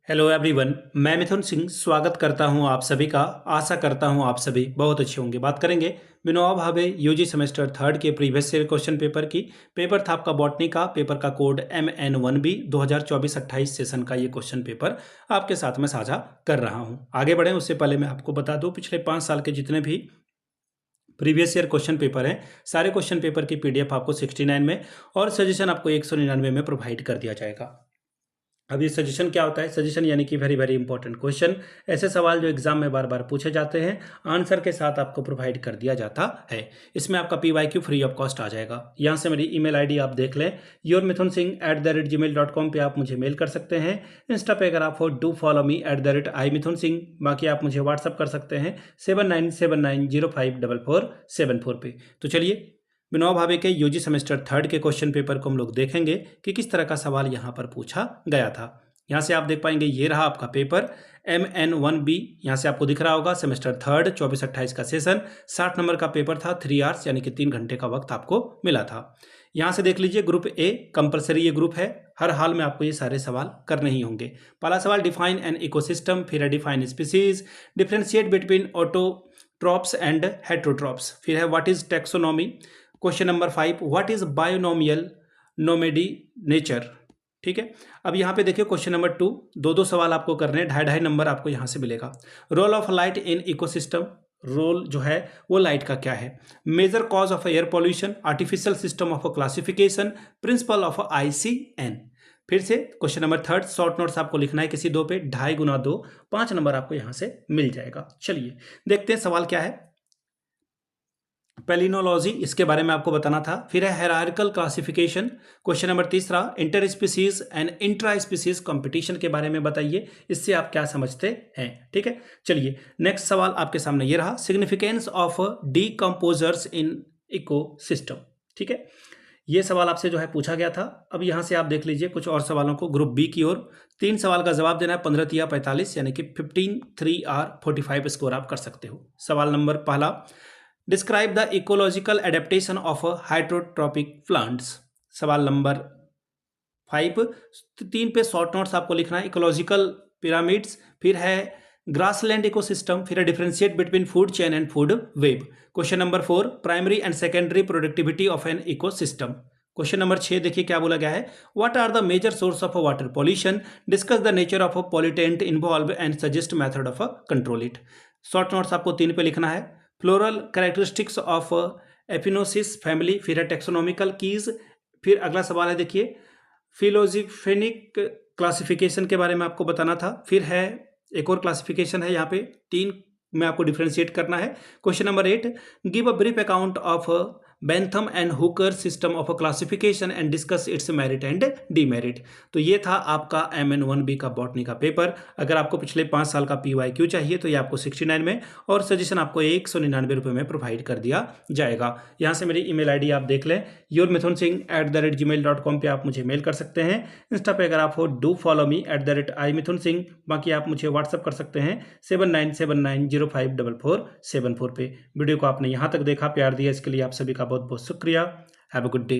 Hello everyone, मैं मिथुन सिंह स्वागत करता हूं आप सभी का। आशा करता हूं आप सभी बहुत अच्छे होंगे। बात करेंगे Vinoba Bhave UG semester third के प्रीवियस ईयर क्वेश्चन पेपर की। पेपर था आपका बॉटनी का, पेपर का कोड MN1B 2024-28 सेशन का ये क्वेश्चन पेपर आपके साथ में साझा कर रहा हूं। आगे बढ़ें उससे पहले मैं आपको बता दूं, पिछले 5 साल के जितने भी प्रीवियस ईयर क्वेश्चन पेपर हैं, सारे क्वेश्चन पेपर की PDF आपको 69 में और सजेशन आपको 199 में प्रोवाइड कर दिया जाएगा। अब ये सजेशन क्या होता है? सजेशन यानी कि वेरी वेरी इंपॉर्टेंट क्वेश्चन, ऐसे सवाल जो एग्जाम में बार बार पूछे जाते हैं, आंसर के साथ आपको प्रोवाइड कर दिया जाता है। इसमें आपका PYQ फ्री ऑफ कॉस्ट आ जाएगा। यहाँ से मेरी email ID आप देख लें, yourmithunsingh@gmail.com पे आप मुझे मेल कर सकते हैं। इंस्टा पे अगर आप हो डू फॉलो मी @imithunsingh। बाकी आप मुझे व्हाट्सअप कर सकते हैं 7979054474 पे। तो चलिए विनोबा भावे के यूजी सेमेस्टर थर्ड के क्वेश्चन पेपर को हम लोग देखेंगे कि किस तरह का सवाल यहाँ पर पूछा गया था। यहाँ से आप देख पाएंगे ये रहा आपका पेपर MN1B। यहाँ से आपको दिख रहा होगा सेमेस्टर थर्ड 24-28 का सेशन, 60 नंबर का पेपर था, 3 आवर्स यानी कि 3 घंटे का वक्त आपको मिला था। यहाँ से देख लीजिए ग्रुप ए कंपलसरी ये ग्रुप है, हर हाल में आपको ये सारे सवाल करने ही होंगे। पहला सवाल डिफाइन एन इकोसिस्टम, फिर है define species, differentiate between autotrophs and heterotrophs, फिर है what is taxonomy. Question number 5, what is binomial nomenclature. ठीक है, अब यहाँ पे देखिए क्वेश्चन नंबर 2, दो सवाल आपको करने हैं, 2.5 नंबर आपको यहाँ से मिलेगा। Role of light in ecosystem, role जो है वो लाइट का क्या है। Major cause of air pollution, artificial system of classification, principle of ICN। फिर से क्वेश्चन नंबर 3, शॉर्ट नोट्स आपको लिखना है किसी दो पे, 2.5 गुना 2, 5 नंबर आपको यहाँ से मिल जाएगा। चलिए देखते हैं सवाल क्या है। पेलिनोलॉजी, इसके बारे में आपको बताना था। फिर है hierarchical classification. Question number 3, inter species and intra species competition के बारे में बताइए, इससे आप क्या समझते हैं। ठीक है, चलिए नेक्स्ट सवाल आपके सामने ये रहा, significance of decomposers in ecosystem. ठीक है, ये सवाल आपसे जो है पूछा गया था। अब यहाँ से आप देख लीजिए कुछ और सवालों को, ग्रुप बी की ओर 3 सवाल का जवाब देना है, 15 × 45 यानी कि 15 3 R 45 स्कोर आप कर सकते हो। सवाल नंबर पहला, describe the ecological adaptation of hydrotropic plants. सवाल नंबर 5, 3 पे शॉर्ट नोट्स आपको लिखना है, इकोलॉजिकल पिरामिड्स, फिर है ग्रासलैंड इकोसिस्टम, फिर है differentiate between food chain and food web. Question number 4, primary and secondary productivity of an ecosystem. Question number 6 देखिए क्या बोला गया है, what are the major source of water pollution, discuss the nature of pollutant involve and suggest method of control it. Short notes आपको 3 पे लिखना है, floral characteristics of एपिनोसिस फैमिली, फिर है टेक्सोनॉमिकल कीज। फिर अगला सवाल है देखिए, फिलोजिफेनिक क्लासिफिकेशन के बारे में आपको बताना था। फिर है एक और क्लासिफिकेशन है, यहाँ पे 3 में आपको डिफ्रेंशिएट करना है। Question number 8, give a brief account of Bentham and Hooker system of classification and discuss it's merit and demerit. तो ये था आपका MN1B का बॉटनी का पेपर। अगर आपको पिछले 5 साल का PYQ चाहिए तो ये आपको 69 में और सजेशन आपको 199 रुपये में प्रोवाइड कर दिया जाएगा। यहाँ से मेरी email ID आप देख लें, yourmithunsingh@gmail.com पे आप मुझे मेल कर सकते हैं। इंस्टा पे अगर आप हो डू फॉलो मी @imithunsingh। बाकी आप मुझे व्हाट्सअप कर सकते हैं 7979054474 पे। वीडियो को आपने यहाँ तक देखा, प्यार दिया, इसके लिए आप सभी का बहुत बहुत शुक्रिया। Have a good day.